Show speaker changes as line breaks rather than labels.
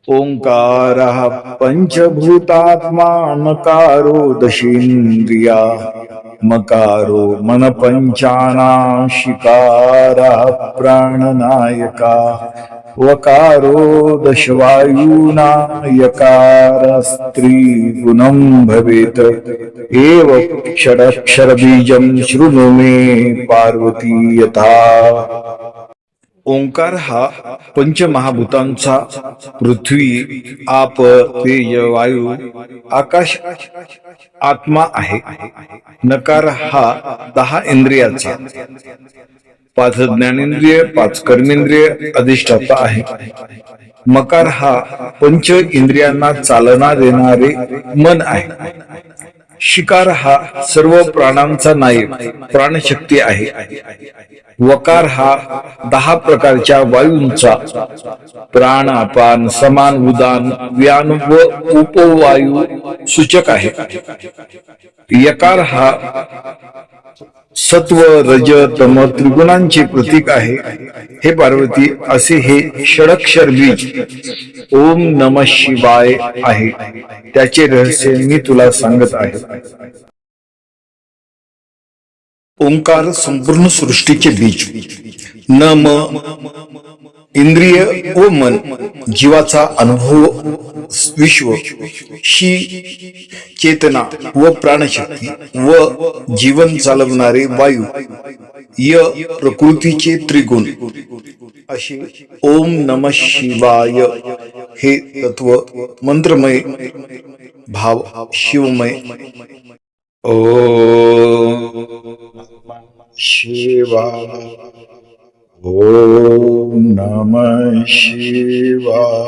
ओंकारः पंचभूतात्मा नकारो दशेन्द्रिया मकारो मनपंचानाशिकारः प्राणनायका वकारो दशवायुना यकार स्त्रीगुणं भवेत् एव षडक्षरबीजं शृणु मे पार्वती यथा। ओंकार हा पंचमहाभूतांचा पृथ्वी आप तेज वायू आकाश आत्मा आहे। नकार हा 10 इंद्रियाचा, 5 ज्ञानेंद्रिय, 5 कर्मेंद्रिय अधिष्ठाता आहे। मकार हा पंच इंद्रियांना चालना देणारे मन आहे। शिकार हा सर्व प्राणांचा नायक प्राणशक्ती आहे। वकार हा 10 प्रकारच्या वायूंचा प्राण अपान समान उदान व्यान व उपवायू सूचक आहे। यकार हा सत्व रज तम त्रिगुणांचे प्रतीक आहे। हे पार्वती, असे हे षडक्षर बीज ओम नमः शिवाय आहे। त्याचे रहस्य मी तुला सांगत आहे। ओंकार संपूर्ण सृष्टीचे बीज। नम इंद्रिय व मन, जीवाचा अनुभव विश्व, शी चेतना व प्राणशक्ती व जीवन चालवणारे वायू, य प्रकृतीचे त्रिगुण। असे ओम नमः शिवाय हे तत्व मंत्रमय, भाव शिवमय। ओम शिवाय, ओम नमः शिवाय।